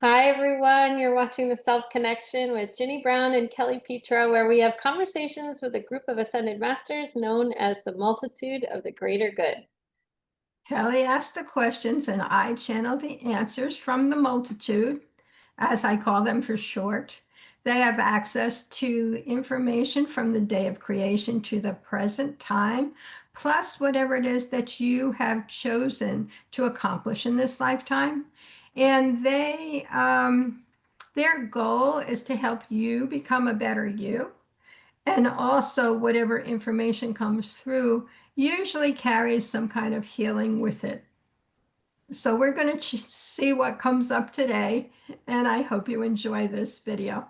Hi, everyone. You're watching The Self Connection with Ginny Brown and Kelly Petro, where we have conversations with a group of ascended masters known as the multitude of the greater good. Kelly asked the questions and I channel the answers from the multitude, as I call them for short. They have access to information from the day of creation to the present time, plus whatever it is that you have chosen to accomplish in this lifetime. And their goal is to help you become a better you. And also, whatever information comes through usually carries some kind of healing with it. So we're going to see what comes up today, and I hope you enjoy this video.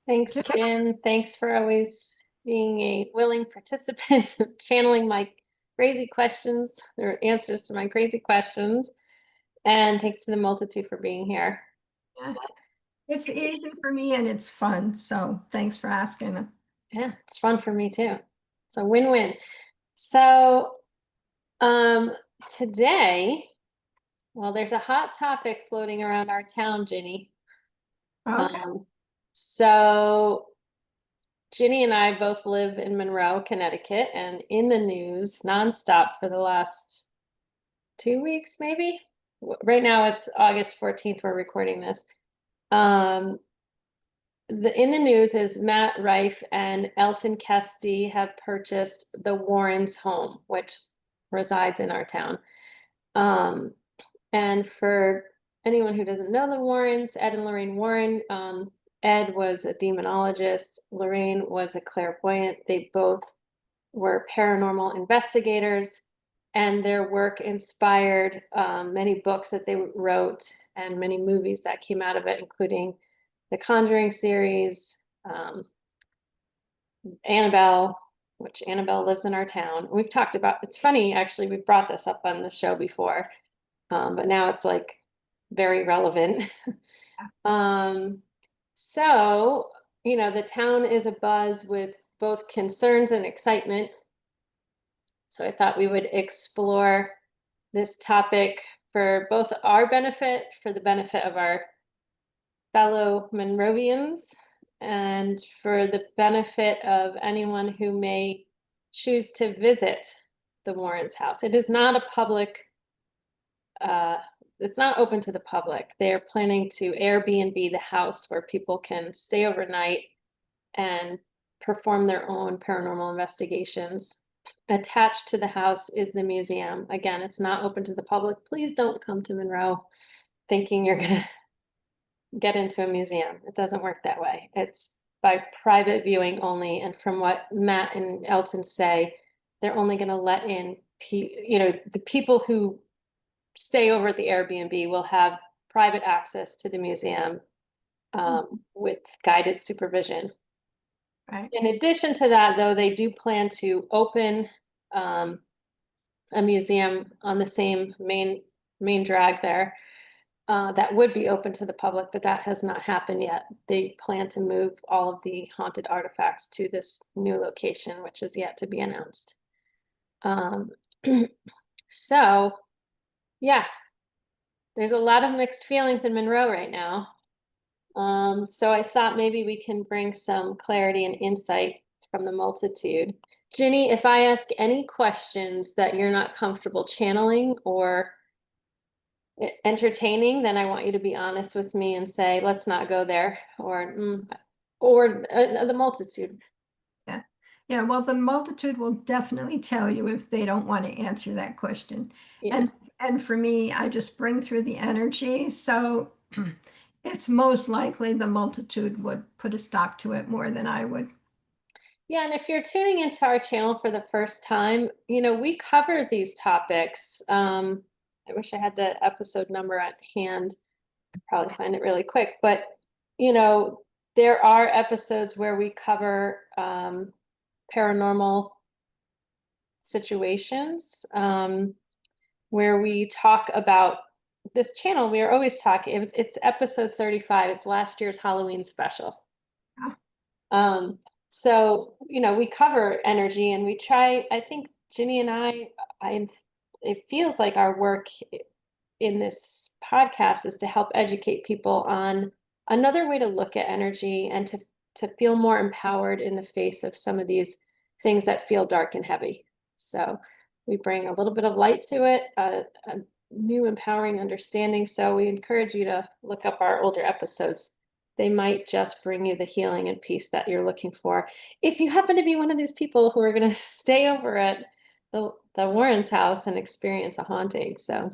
Thanks, Jen. Thanks for always being a willing participant, channeling my crazy questions or answers to my crazy questions. And thanks to the multitude for being here. Yeah, it's easy for me and it's fun, so thanks for asking. Yeah, it's fun for me too. It's a win-win. So, um, today, well, there's a hot topic floating around our town, Ginny. Okay. Um, so Ginny and I both live in Monroe, Connecticut, and in the news nonstop for the last 2 weeks, maybe. Right now it's August 14th. We're recording this. Um, in the news is Matt Rife and Elton Castee have purchased the Warrens home, which resides in our town. Um, And for anyone who doesn't know the Warrens, Ed and Lorraine Warren, Ed was a demonologist, Lorraine was a clairvoyant. They both were paranormal investigators, and their work inspired many books that they wrote and many movies that came out of it, including the Conjuring series, Annabelle, which Annabelle lives in our town. We've talked about, it's funny, actually, we've brought this up on the show before, but now it's like very relevant. um, so, the town is abuzz with both concerns and excitement. So I thought we would explore this topic for both our benefit, for the benefit of our fellow Monrovians, and for the benefit of anyone who may choose to visit the Warrens house. It is not a public uh, it's not open to the public. They're planning to Airbnb the house where people can stay overnight and perform their own paranormal investigations. Attached to the house is the museum. Again, it's not open to the public. Please don't come to Monroe thinking you're going to get into a museum. It doesn't work that way. It's by private viewing only. And from what Matt and Elton say, they're only going to let in, the people who stay over at the Airbnb will have private access to the museum with guided supervision. Right. In addition to that, though, they do plan to open um, a museum on the same main drag there that would be open to the public, but that has not happened yet. They plan to move all of the haunted artifacts to this new location, which is yet to be announced. Um, so, yeah, there's a lot of mixed feelings in Monroe right now. So I thought maybe we can bring some clarity and insight from the multitude. Ginny, if I ask any questions that you're not comfortable channeling or entertaining, then I want you to be honest with me and say, let's not go there, or the multitude. Yeah. Yeah. Well, the multitude will definitely tell you if they don't want to answer that question. Yeah. And for me, I just bring through the energy. So it's most likely the multitude would put a stop to it more than I would. Yeah, and if you're tuning into our channel for the first time, we cover these topics. I wish I had the episode number at hand. I'd probably find it really quick, but you know, there are episodes where we cover paranormal situations, where we talk about this channel. We are always talking. It's episode 35. It's last year's Halloween special. Yeah. Um, so, we cover energy and we try, I think Ginny and I, it feels like our work in this podcast is to help educate people on another way to look at energy and to feel more empowered in the face of some of these things that feel dark and heavy. So we bring a little bit of light to it, a new empowering understanding. So we encourage you to look up our older episodes. They might just bring you the healing and peace that you're looking for. If you happen to be one of these people who are going to stay over at the Warren's house and experience a haunting. So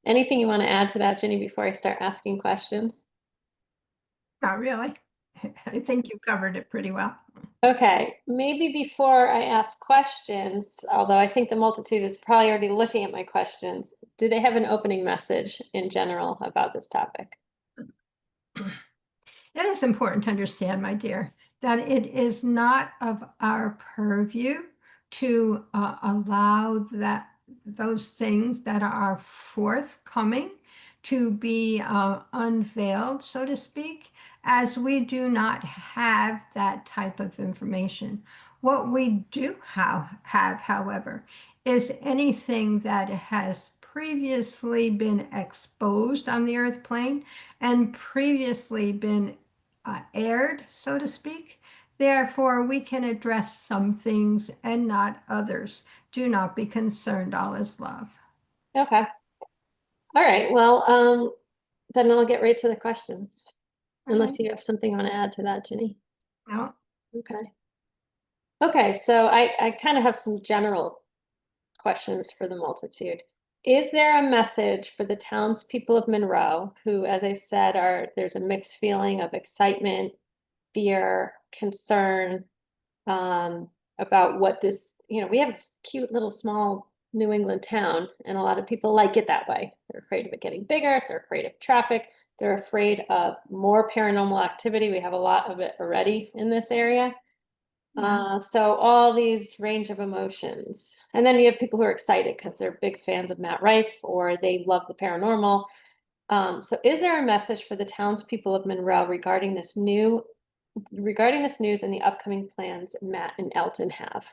anything you want to add to that, Ginny, before I start asking questions? Not really. I think you covered it pretty well. Okay, maybe before I ask questions, although I think the multitude is probably already looking at my questions, do they have an opening message in general about this topic? It is important to understand, my dear, that it is not of our purview to allow those things that are forthcoming to be unveiled, so to speak, as we do not have that type of information. What we do have, however, is anything that has previously been exposed on the earth plane and previously been aired, so to speak. Therefore, we can address some things and not others. Do not be concerned, all is love. Okay. All right. Well, then I'll get right to the questions. Unless you have something you want to add to that, Ginny. No, Okay. Okay, so I kind of have some general questions for the multitude. Is there a message for the townspeople of Monroe who, as I said, there's a mixed feeling of excitement, fear, concern, about what this, we have this cute little small New England town, and a lot of people like it that way. They're afraid of it getting bigger, they're afraid of traffic, they're afraid of more paranormal activity. We have a lot of it already in this area. So all these range of emotions. And then you have people who are excited because they're big fans of Matt Rife or they love the paranormal. So is there a message for the townspeople of Monroe regarding this news and the upcoming plans Matt and Elton have?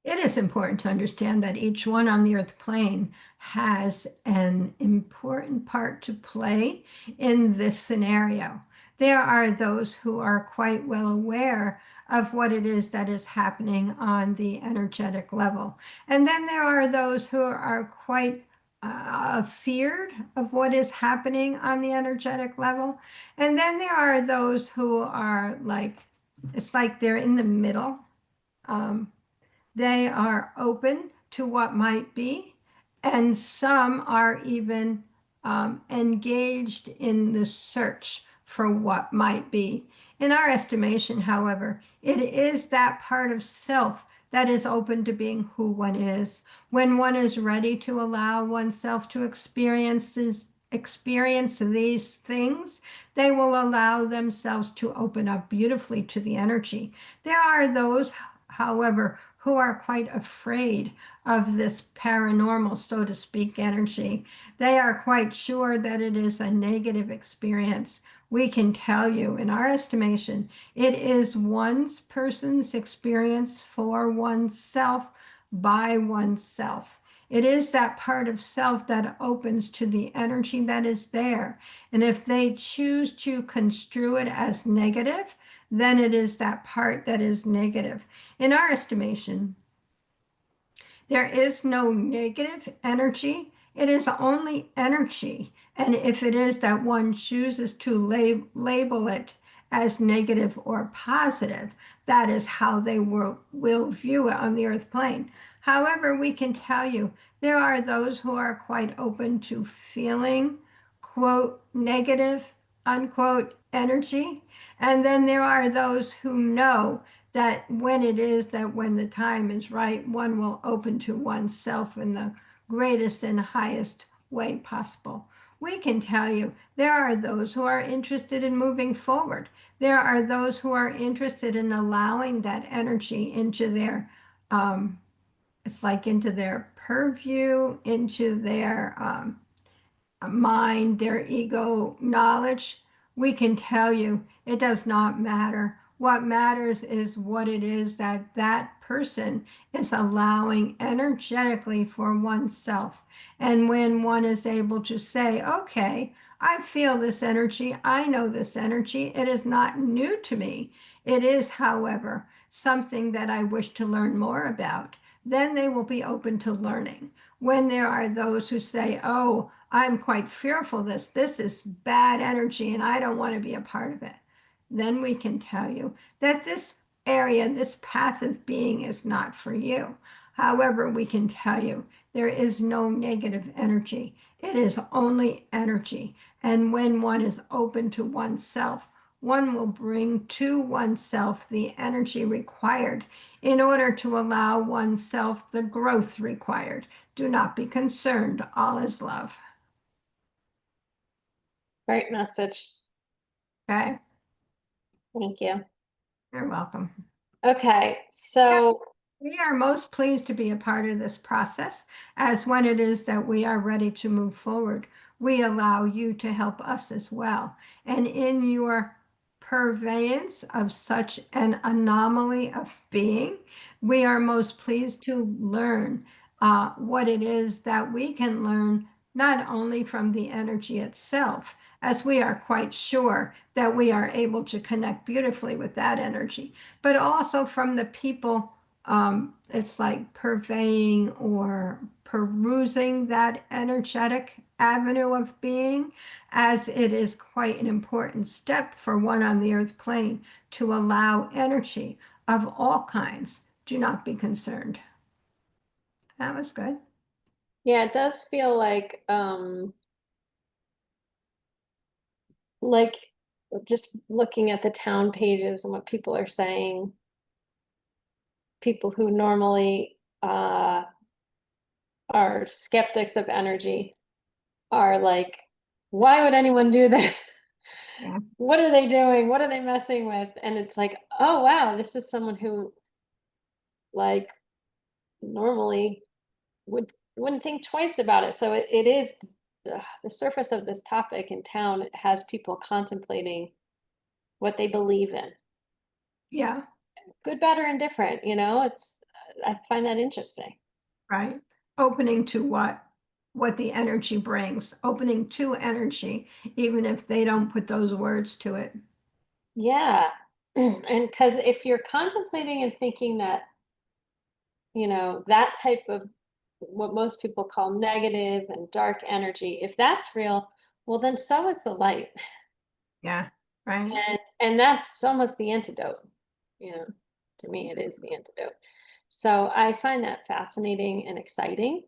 it is important to understand that each one on the earth plane has an important part to play in this scenario. There are those who are quite well aware of what it is that is happening on the energetic level. And then there are those who are quite feared of what is happening on the energetic level. And then there are those who are like, it's like they're in the middle. Um, they are open to what might be, and some are even engaged in the search for what might be. In our estimation, however, it is that part of self that is open to being who one is. When one is ready to allow oneself to experience these things, they will allow themselves to open up beautifully to the energy. There are those, however, who are quite afraid of this paranormal, so to speak, energy. They are quite sure that it is a negative experience. We can tell you, in our estimation, it is one person's experience for oneself by oneself. It is that part of self that opens to the energy that is there. And if they choose to construe it as negative, then it is that part that is negative. In our estimation, there is no negative energy. It is only energy. And if it is that one chooses to label it as negative or positive, that is how they will view it on the earth plane. However, we can tell you there are those who are quite open to feeling, quote, negative, unquote, energy. And then there are those who know that when the time is right, one will open to oneself in the greatest and highest way possible. We can tell you there are those who are interested in moving forward. There are those who are interested in allowing that energy into their, it's like into their purview, into their mind, their ego knowledge. We can tell you it does not matter. What matters is what it is that that person is allowing energetically for oneself. And when one is able to say, okay, I feel this energy, I know this energy, it is not new to me. It is, however, something that I wish to learn more about. Then they will be open to learning. When there are those who say, oh, I'm quite fearful this is bad energy and I don't want to be a part of it, then we can tell you that this area, this path of being is not for you. However, we can tell you there is no negative energy. It is only energy. And when one is open to oneself, one will bring to oneself the energy required in order to allow oneself the growth required. Do not be concerned. All is love. Great message. Okay? Thank you. You're welcome. Okay, so We are most pleased to be a part of this process, as when it is that we are ready to move forward, we allow you to help us as well. And in your purveyance of such an anomaly of being, we are most pleased to learn what it is that we can learn, not only from the energy itself, as we are quite sure that we are able to connect beautifully with that energy, but also from the people. It's like purveying or perusing that energetic avenue of being, as it is quite an important step for one on the earth plane to allow energy of all kinds. Do not be concerned. That was good. yeah, it does feel like just looking at the town pages and what people are saying, people who normally are skeptics of energy are like, why would anyone do this? Yeah. What are they doing? What are they messing with? And it's like, oh wow, this is someone who like normally wouldn't think twice about it. So it is the surface of this topic in town has people contemplating what they believe in, Yeah. good, bad, or indifferent. It's I find that interesting. Right. Opening to what the energy brings, opening to energy, even if they don't put those words to it. Yeah, and because if you're contemplating and thinking that that type of what most people call negative and dark energy, if that's real, well then so is the light. Yeah. Right. And that's almost the antidote. You know, to me, it is the antidote. So I find that fascinating and exciting.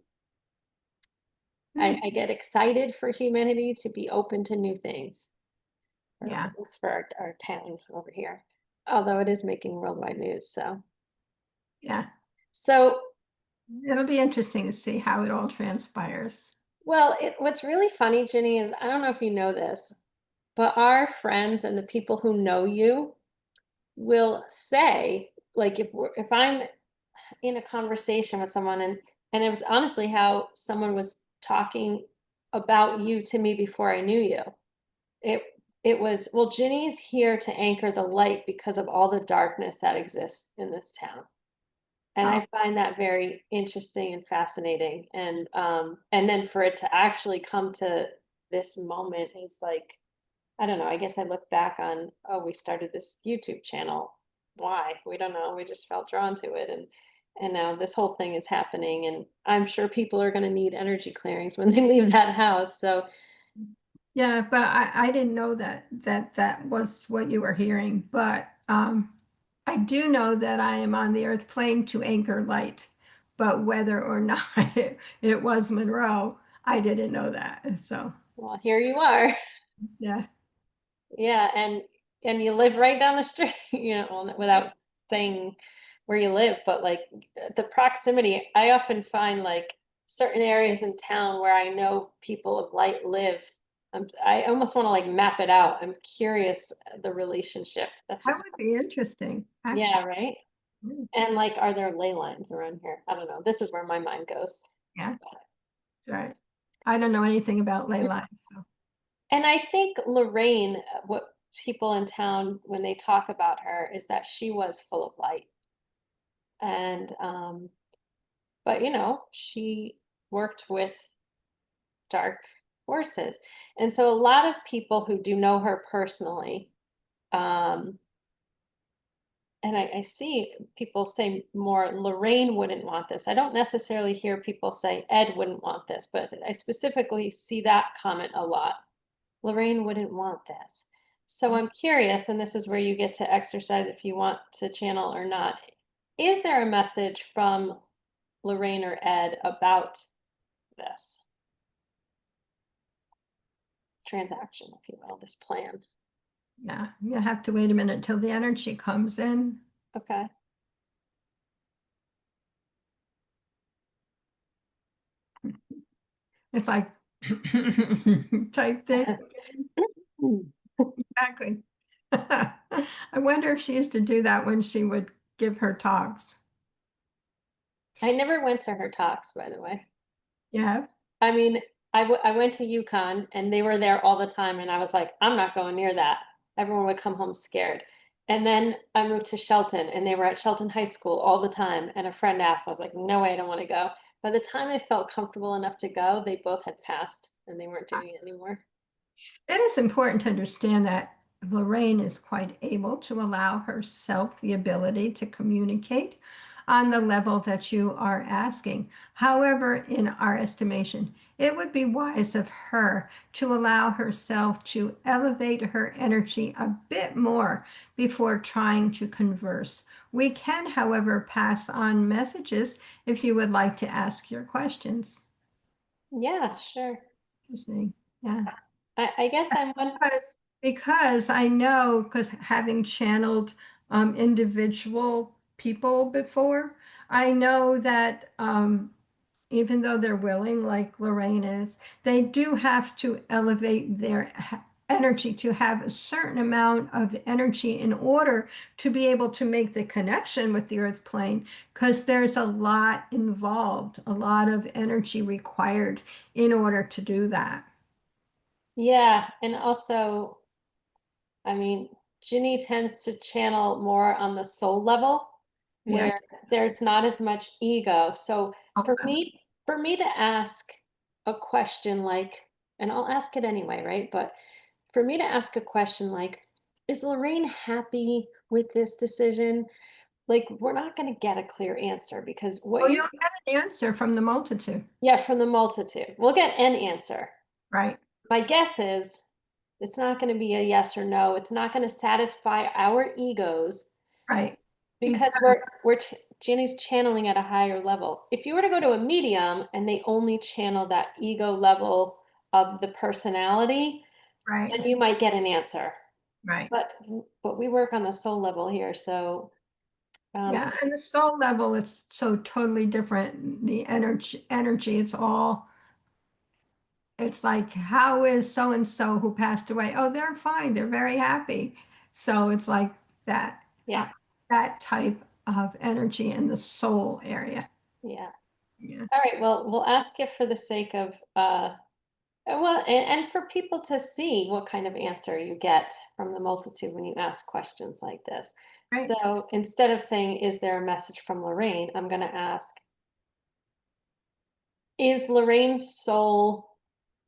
I get excited for humanity to be open to new things, or Yeah. at least for our town over here. Although it is making worldwide news. Yeah. So It'll be interesting to see how it all transpires. well, what's really funny, Ginny, is I don't know if you know this, but our friends and the people who know you will say, like, if I'm in a conversation with someone and it was honestly how someone was talking about you to me before I knew you. It it was, well, Ginny's here to anchor the light because of all the darkness that exists in this town. And Oh, I find that very interesting and fascinating. And then for it to actually come to this moment is like, I don't know, I guess I look back on, oh, we started this YouTube channel. Why? We don't know. We just felt drawn to it. And now this whole thing is happening. And I'm sure people are gonna need energy clearings when they leave that house. So yeah, but I didn't know that was what you were hearing. But I do know that I am on the earth plane to anchor light. But whether or not it was Monroe, I didn't know that. So well, here you are. yeah, Yeah, and you live right down the street, well, without saying where you live, but like the proximity, I often find like certain areas in town where I know people of light live. I almost want to like map it out. I'm curious the relationship. That's that just would be interesting, yeah, actually. right. Mm, And like, are there ley lines around here? I don't know. This is where my mind goes. yeah, right. I don't know anything about ley lines, so And I think Lorraine, what people in town when they talk about her is that she was full of light. And, but she worked with dark forces. And so a lot of people who do know her personally, um, and I see people say more Lorraine wouldn't want this. I don't necessarily hear people say Ed wouldn't want this, but I specifically see that comment a lot. Lorraine wouldn't want this. So I'm curious, and this is where you get to exercise if you want to channel or not. Is there a message from Lorraine or Ed about this transaction, if you will, this plan? Yeah, you have to wait a minute till the energy comes in. Okay. It's like type thing. Exactly. I wonder if she used to do that when she would give her talks. I never went to her talks, by the way. Yeah. I mean, I went to UConn and they were there all the time, and I was like, I'm not going near that. Everyone would come home scared. And then I moved to Shelton and they were at Shelton High School all the time. And a friend asked, I was like, no way, I don't want to go. By the time I felt comfortable enough to go, they both had passed and they weren't doing it anymore. It is important to understand that Lorraine is quite able to allow herself the ability to communicate on the level that you are asking. However, in our estimation, it would be wise of her to allow herself to elevate her energy a bit more before trying to converse. We can, however, pass on messages if you would like to ask your questions. Yeah, sure. Interesting. Yeah. I guess I'm one. Because I know, because having channeled individual people before, I know that even though they're willing, like Lorraine is, they do have to elevate their energy to have a certain amount of energy in order to be able to make the connection with the earth plane, because there's a lot involved, a lot of energy required in order to do that. Yeah, and also, I mean, Ginny tends to channel more on the soul level Yeah. where there's not as much ego. So for Okay. me to ask a question like, and I'll ask it anyway, right? But for me to ask a question like, is Lorraine happy with this decision? Like, we're not going to get a clear answer because what Well, you're, you'll get an answer from the multitude, yeah, from the multitude, we'll get an answer. right? My guess is it's not going to be a yes or no. It's not going to satisfy our egos Right. because Because, Jenny's channeling at a higher level. If you were to go to a medium and they only channel that ego level of the personality, right, then you might get an answer. right. But we work on the soul level here, so Yeah. And the soul level, it's so totally different. The energy, it's like, how is so and so who passed away? Oh, they're fine. They're very happy. So it's like that, uh, yeah, that type of energy in the soul area. yeah. Yeah. All right, well, we'll ask it for the sake of well, and for people to see what kind of answer you get from the multitude when you ask questions like this. Right. So instead of saying, is there a message from Lorraine? I'm going to ask, is Lorraine's soul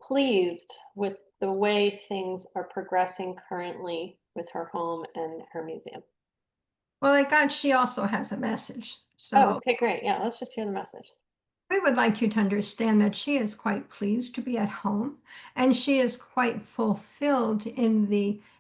pleased with the way things are progressing currently with her home and her museum? Well, I got she also has a message. Oh, So okay, great. Yeah, let's just hear the message. we would like you to understand that she is quite pleased to be at home and she is quite fulfilled in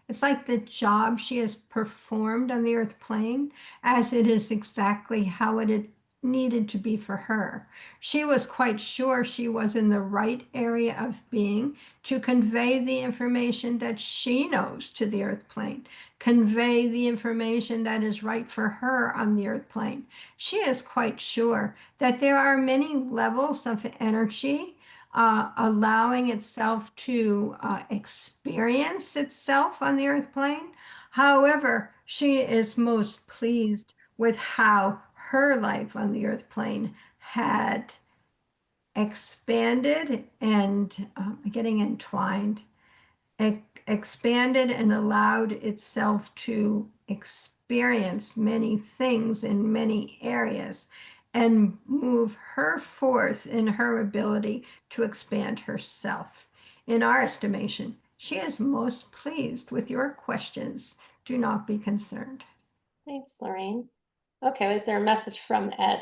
it's like the job she has performed on the earth plane, as it is exactly how it had needed to be for her. She was quite sure she was in the right area of being to convey the information that she knows to the earth plane, convey the information that is right for her on the earth plane. She is quite sure that there are many levels of energy allowing itself to experience itself on the earth plane. However, she is most pleased with how her life on the earth plane had expanded and getting entwined, expanded and allowed itself to experience experience many things in many areas and move her forth in her ability to expand herself. In our estimation, she is most pleased with your questions. Do not be concerned. Thanks, Lorraine. Okay, is there a message from Ed?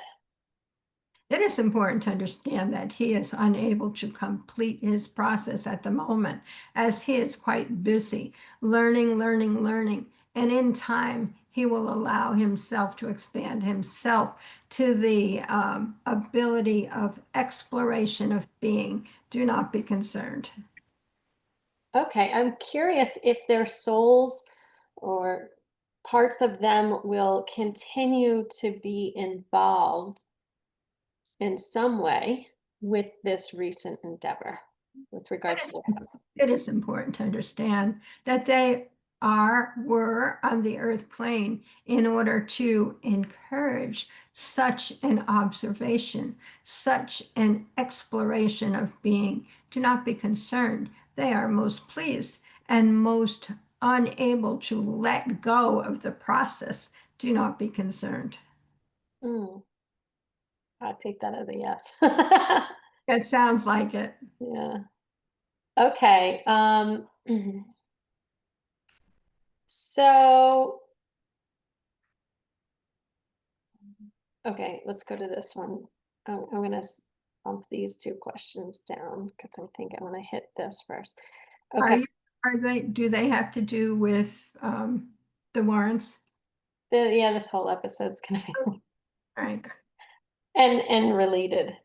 It is important to understand that he is unable to complete his process at the moment, as he is quite busy learning, learning, learning. And in time, he will allow himself to expand himself to the ability of exploration of being. Do not be concerned. Okay, I'm curious if their souls or parts of them will continue to be involved in some way with this recent endeavor with regards to their house. It is important to understand that they were on the earth plane in order to encourage such an observation, such an exploration of being. Do not be concerned. They are most pleased and most unable to let go of the process. Do not be concerned. Mm, I'll take that as a yes. It sounds like it. Yeah. Okay. So, okay, let's go to this one. I'm gonna bump these two questions down because I think I want to hit this first. Are Okay. you, do they have to do with the Warrens? Yeah, this whole episode's gonna be Right. and related.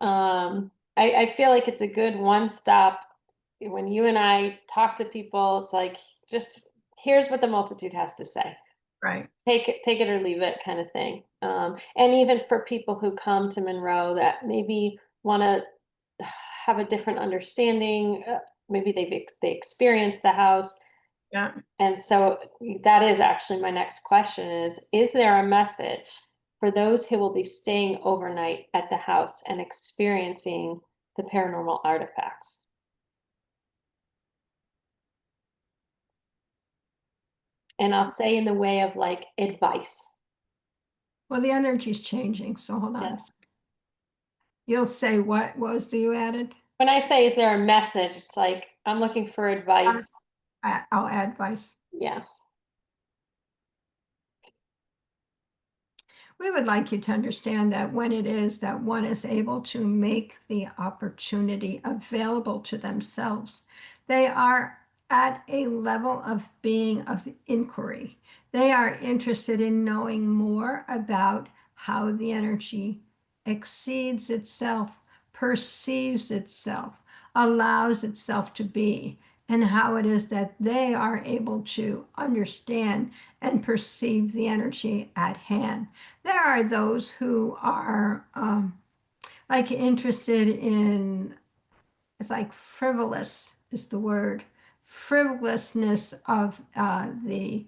I feel like it's a good one stop when you and I talk to people. It's like just here's what the multitude has to say. Right. Take it or leave it kind of thing. And even for people who come to Monroe that maybe want to have a different understanding, maybe they experienced the house. Yeah. And so that is actually my next question is there a message for those who will be staying overnight at the house and experiencing the paranormal artifacts? And I'll say in the way of like advice. Well, the energy's changing, so hold on Yeah. a second. You'll say what was the you added? When I say is there a message, it's like I'm looking for advice. I'll add vice. Yeah. We would like you to understand that when it is that one is able to make the opportunity available to themselves, they are at a level of being of inquiry. They are interested in knowing more about how the energy exceeds itself, perceives itself, allows itself to be, and how it is that they are able to understand and perceive the energy at hand. There are those who are like interested in, it's like frivolous is the word, frivolousness of the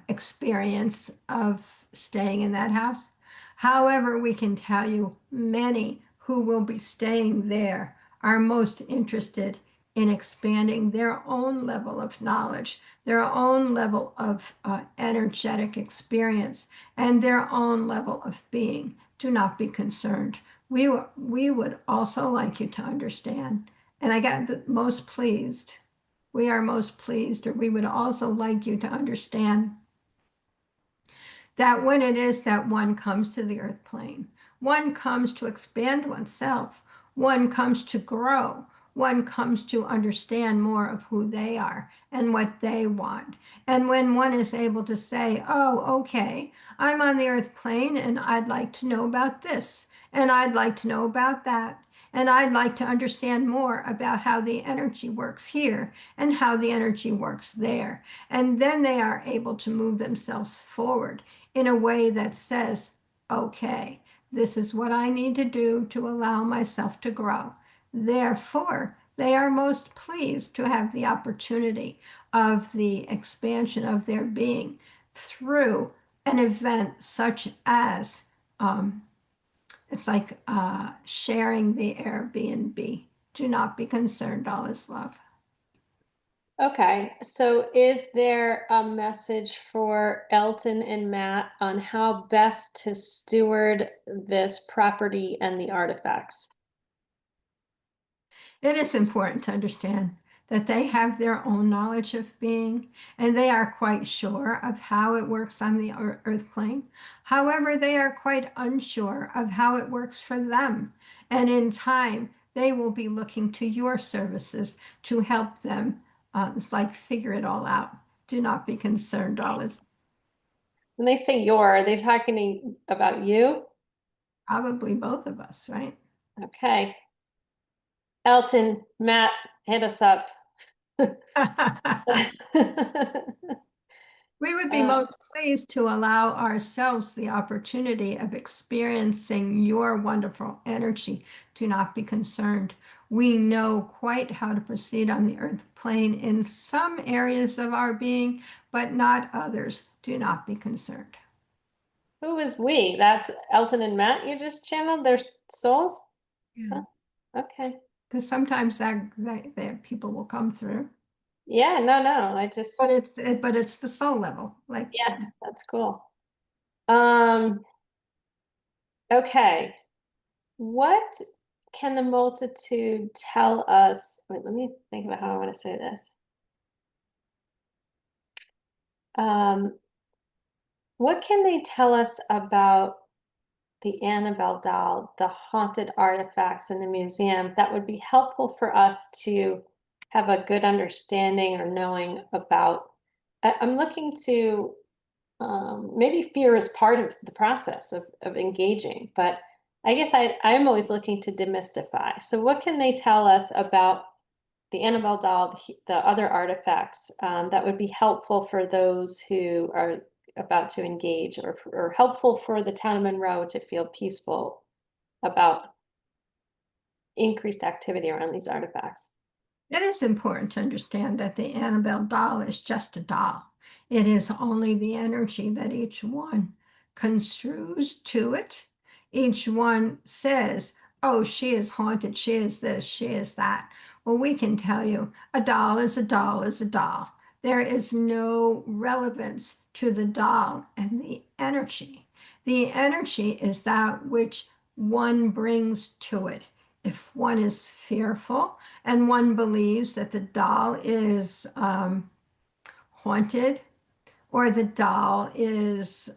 experience of staying in that house. However, we can tell you many who will be staying there are most interested in expanding their own level of knowledge, their own level of energetic experience, and their own level of being. Do not be concerned. We would also like you to understand, and I got the most pleased we are most pleased, or we would also like you to understand that when it is that one comes to the earth plane, one comes to expand oneself, one comes to grow, one comes to understand more of who they are and what they want. And when one is able to say, oh, okay, I'm on the earth plane and I'd like to know about this, and I'd like to know about that. And I'd like to understand more about how the energy works here and how the energy works there. And then they are able to move themselves forward in a way that says, okay, this is what I need to do to allow myself to grow. Therefore, they are most pleased to have the opportunity of the expansion of their being through an event such as it's like sharing the Airbnb. Do not be concerned, all is love. Okay, so is there a message for Elton and Matt on how best to steward this property and the artifacts? It is important to understand that they have their own knowledge of being, and they are quite sure of how it works on the earth plane. However, they are quite unsure of how it works for them. And in time, they will be looking to your services to help them, it's like figure it all out. Do not be concerned, Alice. When they say your, are they talking about you? Probably both of us, right? Okay. Elton, Matt, hit us up. We would be Uh, most pleased to allow ourselves the opportunity of experiencing your wonderful energy. Do not be concerned. We know quite how to proceed on the earth plane in some areas of our being, but not others. Do not be concerned. who is we? That's Elton and Matt you just channeled their souls? Yeah. Huh, okay. Because sometimes that people will come through, Yeah, no, I but just, it's the soul level. Like, yeah, that's cool. Um, okay. What can the multitude tell us? Wait, let me think about how I want to say this. Um, what can they tell us about the Annabelle doll, the haunted artifacts in the museum that would be helpful for us to have a good understanding or knowing about? I'm looking to maybe fear is part of the process of engaging, but I guess I'm always looking to demystify. So, what can they tell us about the Annabelle doll, the other artifacts that would be helpful for those who are about to engage, or helpful for the town of Monroe to feel peaceful about increased activity around these artifacts? it is important to understand that the Annabelle doll is just a doll. It is only the energy that each one construes to it. Each one says, oh, she is haunted, she is this, she is that. Well, we can tell you a doll is a doll is a doll. There is no relevance to the doll and the energy. The energy is that which one brings to it. If one is fearful, and one believes that the doll is haunted or the doll is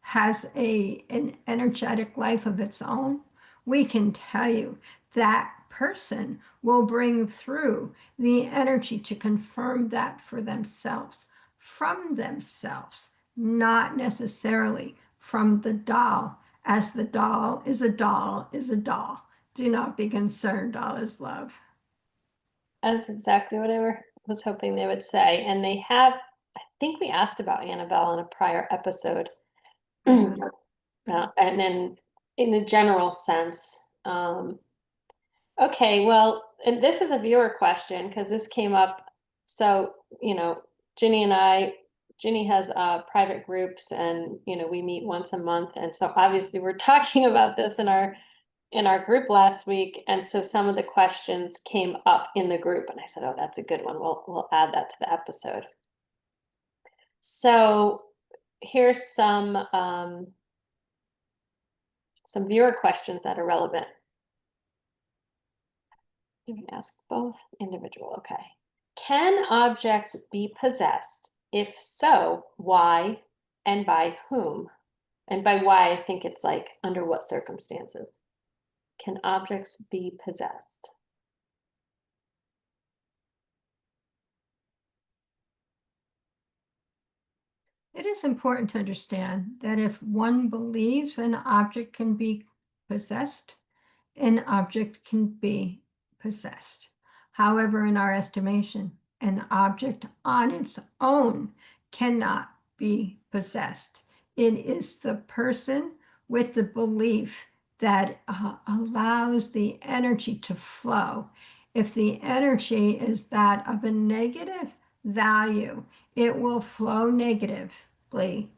has an energetic life of its own, we can tell you that person will bring through the energy to confirm that for themselves, from themselves, not necessarily from the doll, as the doll is a doll is a doll. Do not be concerned, all is love. That's exactly what was hoping they would say. And they have, I think we asked about Annabelle in a prior episode. And then in a general sense. Okay, well, and this is a viewer question because this came up. So, Ginny and Ginny has private groups, and we meet once a month. And so obviously we're talking about this in our group last week. And so some of the questions came up in the group, and I said, oh, that's a good one. We'll add that to the episode. So here's some viewer questions that are relevant. You can ask both individual. Okay. Can objects be possessed? If so, why and by whom? And by why, I think it's like under what circumstances can objects be possessed? It is important to understand that if one believes an object can be possessed, an object can be possessed. However, in our estimation, an object on its own cannot be possessed. It is the person with the belief that allows the energy to flow. If the energy is that of a negative value, it will flow negatively.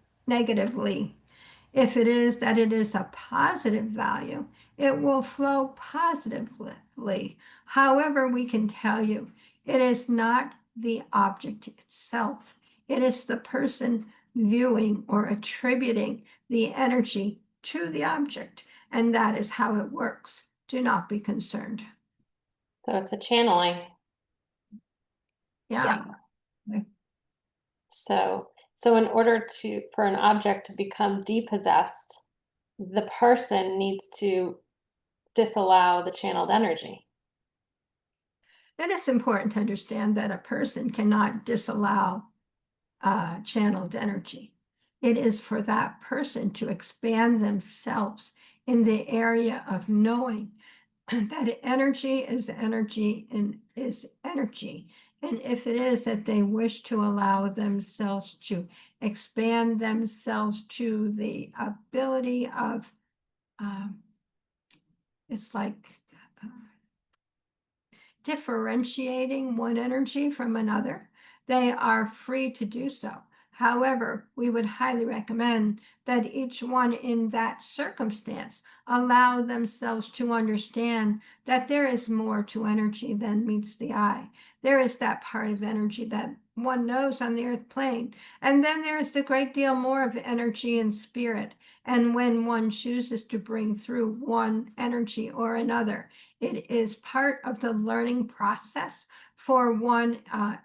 If it is that it is a positive value, it will flow positively. However, we can tell you It is not the object itself. It is the person viewing or attributing the energy to the object, and that is how it works. Do not be concerned. So it's a channeling. Yeah. So in order for an object to become depossessed, the person needs to disallow the channeled energy. It is important to understand that a person cannot disallow channeled energy. It is for that person to expand themselves in the area of knowing that energy is energy and is energy. And if it is that they wish to allow themselves to expand themselves to the ability of, it's like differentiating one energy from another, they are free to do so. However, we would highly recommend that each one in that circumstance allow themselves to understand that there is more to energy than meets the eye. There is that part of energy that one knows on the earth plane. And then there is a great deal more of energy and spirit. And when one chooses to bring through one energy or another, it is part of the learning process for one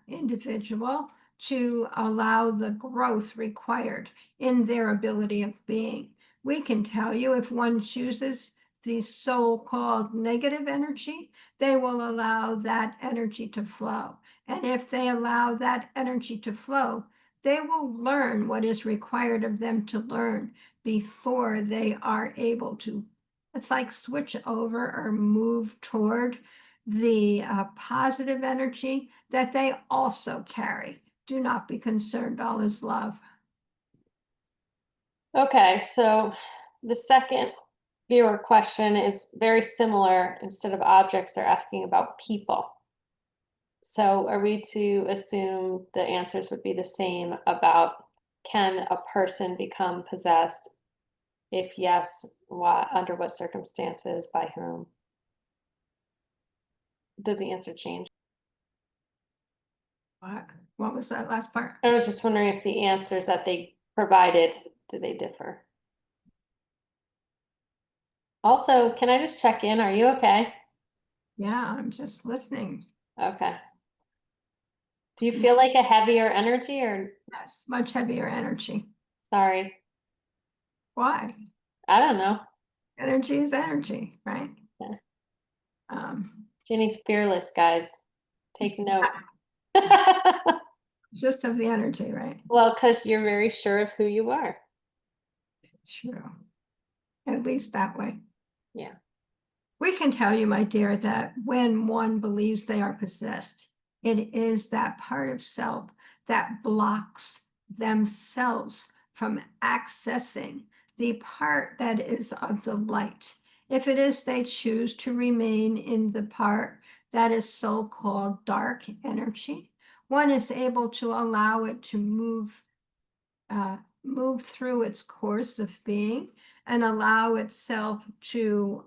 individual to allow the growth required in their ability of being. We can tell you if one chooses the so-called negative energy, they will allow that energy to flow. And if they allow that energy to flow, they will learn what is required of them to learn before they are able to, it's like switch over or move toward the positive energy that they also carry. Do not be concerned, all is love. Okay, so the second viewer question is very similar. Instead of objects, they're asking about people. So are we to assume the answers would be the same about can a person become possessed? If yes, why, under what circumstances, by whom? Does the answer change? What was that last part? I was just wondering if the answers that they provided, do they differ? Also, can I just check in? Are you okay? Yeah, I'm just listening. Okay. Do you feel like a heavier energy or Yes, much heavier energy. sorry? Why? I don't know. Energy is energy, right? Yeah. Um, Ginny's fearless, guys. Take note. just of the energy, right? Well, because you're very sure of who you are. True. At least that way. Yeah. We can tell you, my dear, that when one believes they are possessed, it is that part of self that blocks themselves from accessing the part that is of the light. If it is they choose to remain in the part that is so-called dark energy, one is able to allow it to move through its course of being and allow itself to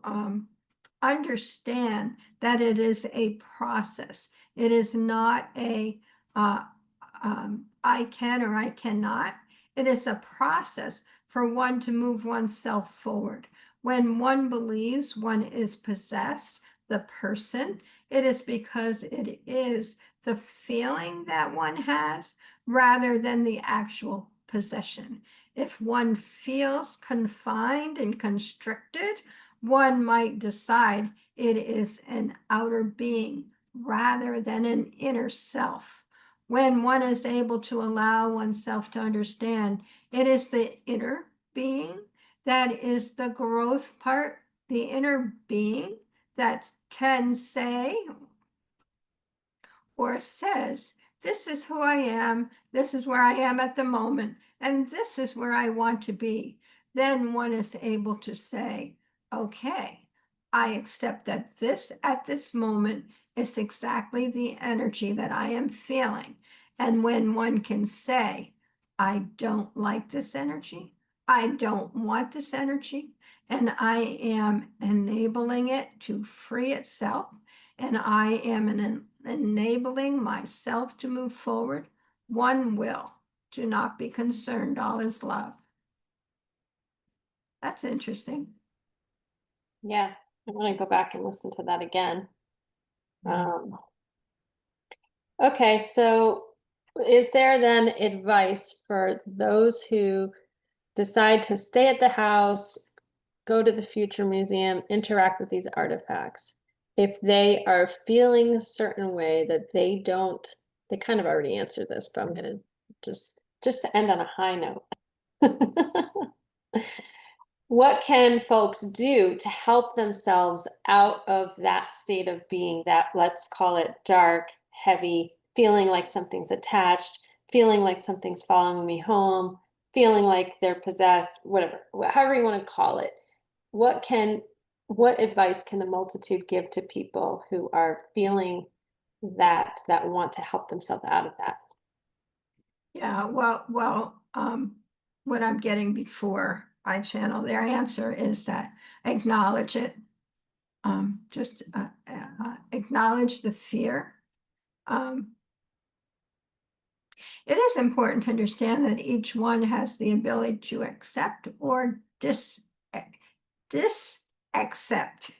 understand that it is a process. It is not a I can or I cannot. It is a process for one to move oneself forward. When one believes one is possessed, the person, it is because it is the feeling that one has rather than the actual possession. If one feels confined and constricted, one might decide it is an outer being rather than an inner self. When one is able to allow oneself to understand it is the inner being that is the growth part, the inner being that can say or says, this is who I am, this is where I am at the moment, and this is where I want to be, then one is able to say, okay, I accept that this at this moment is exactly the energy that I am feeling. And when one can say, I don't like this energy, I don't want this energy, and I am enabling it to free itself, and I am enabling myself to move forward, one will. Do not be concerned, all is love. That's interesting. Yeah, I want to go back and listen to that again. Okay, so is there then advice for those who decide to stay at the house, go to the future museum, interact with these artifacts, if they are feeling a certain way that they don't, they kind of already answered this, but I'm gonna just to end on a high note. What can folks do to help themselves out of that state of being, that, let's call it, dark, heavy, feeling like something's attached, feeling like something's following me home, feeling like they're possessed, whatever, however you want to call it. What advice can the multitude give to people who are feeling that want to help themselves out of that? Yeah, what I'm getting before I channel their answer is that acknowledge it. Just acknowledge the fear. It is important to understand that each one has the ability to accept or disaccept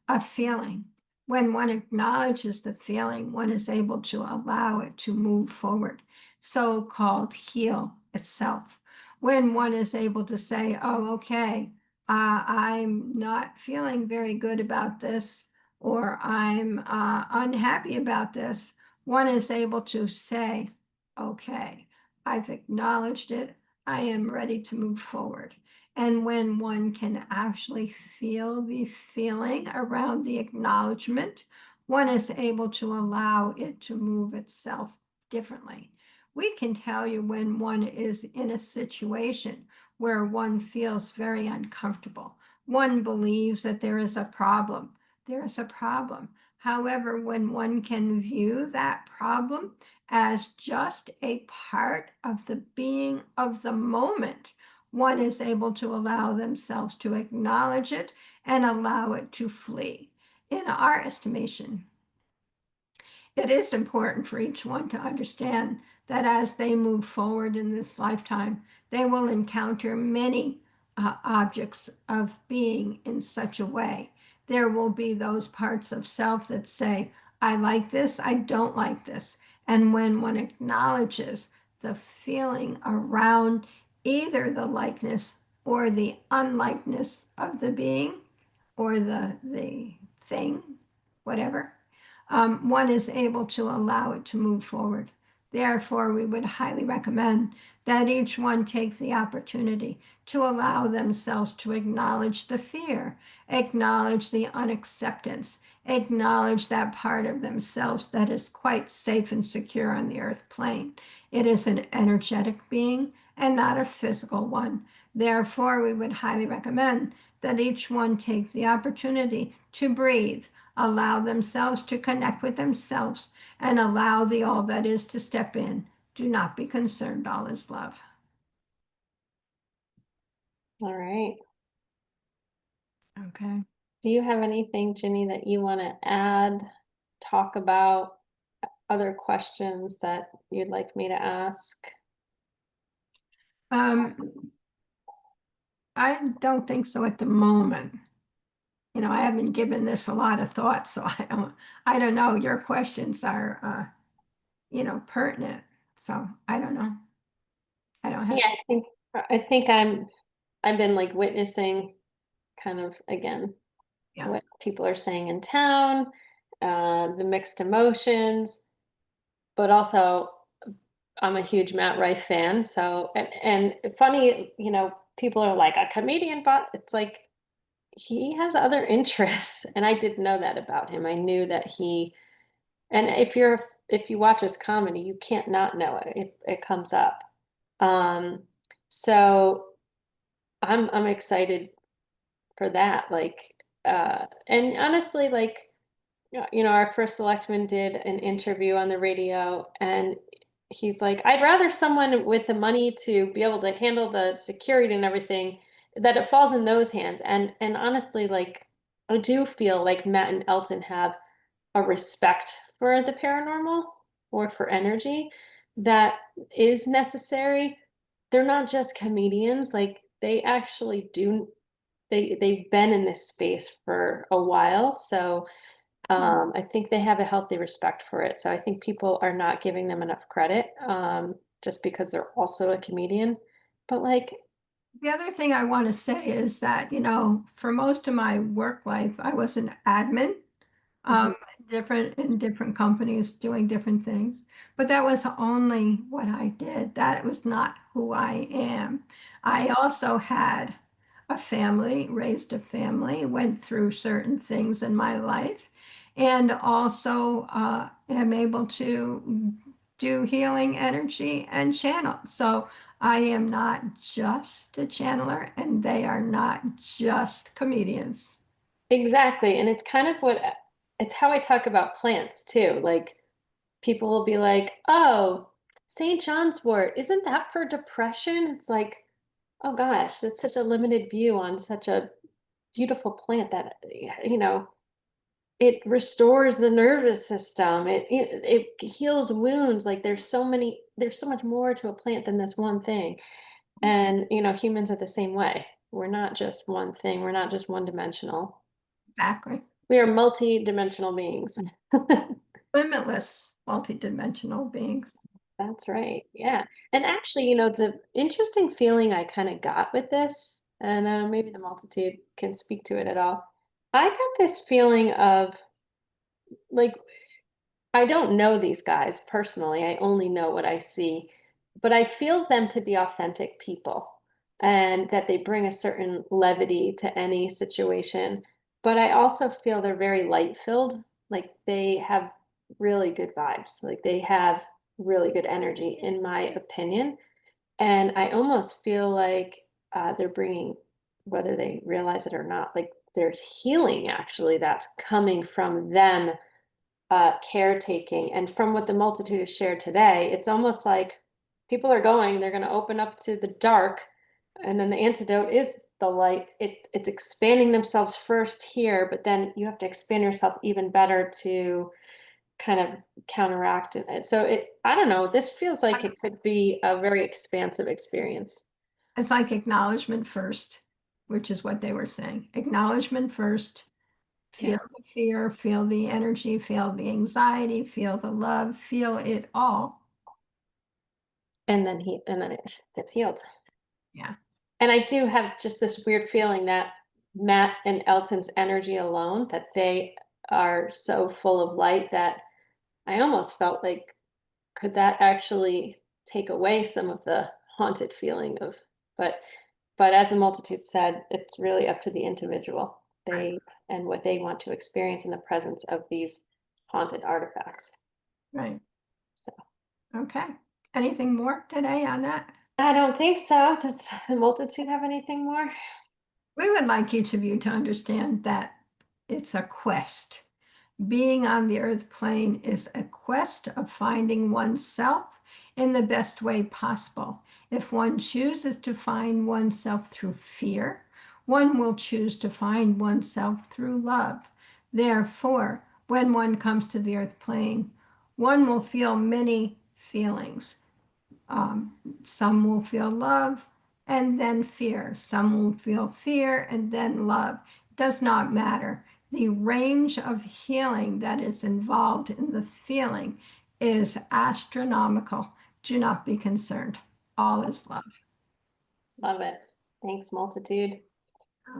a feeling. When one acknowledges the feeling, one is able to allow it to move forward, so-called heal itself. When one is able to say, oh, okay, I'm not feeling very good about this, or I'm unhappy about this, one is able to say, okay, I've acknowledged it, I am ready to move forward. And when one can actually feel the feeling around the acknowledgement, one is able to allow it to move itself differently. We can tell you when one is in a situation where one feels very uncomfortable. One believes that there is a problem. There is a problem. However, when one can view that problem as just a part of the being of the moment, one is able to allow themselves to acknowledge it and allow it to flee. In our estimation, it is important for each one to understand that as they move forward in this lifetime, they will encounter many objects of being in such a way. There will be those parts of self that say, I like this, I don't like this. And when one acknowledges the feeling around either the likeness or the unlikeness of the being or the thing, whatever, one is able to allow it to move forward. Therefore, we would highly recommend that each one takes the opportunity to allow themselves to acknowledge the fear, acknowledge the unacceptance, acknowledge that part of themselves that is quite safe and secure on the earth plane. It is an energetic being and not a physical one. Therefore, we would highly recommend that each one takes the opportunity to breathe, allow themselves to connect with themselves, and allow the all that is to step in. Do not be concerned, all is love. All right. Okay. Do you have anything, Ginny, that you want to add, talk about, other questions that you'd like me to ask? I don't think so at the moment. You know, I haven't given this a lot of thought, so I don't know. Your questions are, pertinent. So I don't know. I don't have. Yeah, I've been like witnessing kind of again Yeah. what people are saying in town, the mixed emotions, but also I'm a huge Matt Rife fan. So and funny, people are like a comedian, but it's like he has other interests, and I didn't know that about him. I knew that and if you watch his comedy, you can't not know it. It comes up. Um, so I'm excited for that. Like, and honestly, like, our first selectman did an interview on the radio, and he's like, I'd rather someone with the money to be able to handle the security and everything, that it falls in those hands. And honestly, like, I do feel like Matt and Elton have a respect for the paranormal or for energy that is necessary. They're not just comedians, like, they actually do they've been in this space for a while, so, I think they have a healthy respect for it, so I think people are not giving them enough credit, just because they're also a comedian, but, like. The other thing I want to say is that, for most of my work life, I was an admin, Mhm. um, in different companies doing different things. But that was only what I did. That was not who I am. I also had a family, raised a family, went through certain things in my life, and also am able to do healing energy and channel. So I am not just a channeler, and they are not just comedians. Exactly, and it's kind of it's how I talk about plants too, like, people will be like, "Oh, St. John's wort, isn't that for depression?" It's like, "Oh gosh, that's such a limited view on such a beautiful plant that, it restores the nervous system, it heals wounds, like, there's so much more to a plant than this one thing, and, humans are the same way. We're not just one thing, we're not just one-dimensional. Exactly. We are multi-dimensional beings. Limitless, multidimensional beings. That's right. Yeah. And actually, the interesting feeling I kind of got with this, and maybe the multitude can speak to it at all. I got this feeling of like, I don't know these guys personally. I only know what I see, but I feel them to be authentic people and that they bring a certain levity to any situation. But I also feel they're very light filled. Like they have really good vibes. Like they have really good energy, in my opinion. And I almost feel like they're bringing, whether they realize it or not, like there's healing actually that's coming from them caretaking. And from what the multitude has shared today, it's almost like people are going, they're going to open up to the dark, and then the antidote is the light. It's expanding themselves first here, but then you have to expand yourself even better to kind of counteract it. So I don't know, this feels like it could be a very expansive experience. It's like acknowledgement first, which is what they were saying. Acknowledgement first. Yeah. Feel the fear, feel the energy, feel the anxiety, feel the love, feel it all. And then it gets healed. Yeah. And I do have just this weird feeling that Matt and Elton's energy alone, that they are so full of light that I almost felt like, could that actually take away some of the haunted feeling of, but but as the multitude said, it's really up to the individual. Right. They and what they want to experience in the presence of these haunted artifacts. Right. So Okay. Anything more today on that? I don't think so. Does the multitude have anything more? We would like each of you to understand that it's a quest. Being on the earth plane is a quest of finding oneself in the best way possible. If one chooses to find oneself through fear, one will choose to find oneself through love. Therefore, when one comes to the earth plane, one will feel many feelings. Some will feel love and then fear. Some will feel fear and then love. It does not matter. The range of healing that is involved in the feeling is astronomical. Do not be concerned. All is love. Love it. Thanks, multitude.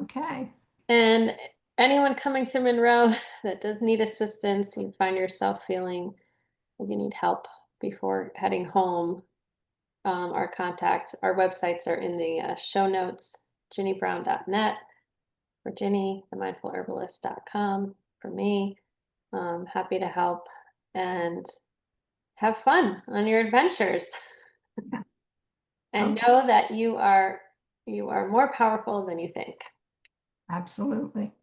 Okay. And anyone coming through Monroe that does need assistance, you find yourself feeling like you need help before heading home, our contact, our websites are in the show notes, ginnybrown.net for Ginny, themindfulherbalist.com for me. Happy to help and have fun on your adventures. And Okay. know that you are more powerful than you think. Absolutely.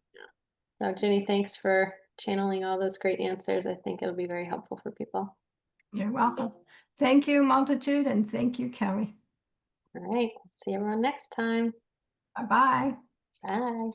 So, Ginny, thanks for channeling all those great answers. I think it'll be very helpful for people. You're welcome. Thank you, Multitude, and thank you, Kelly. All right. See everyone next time. Bye-bye. Bye.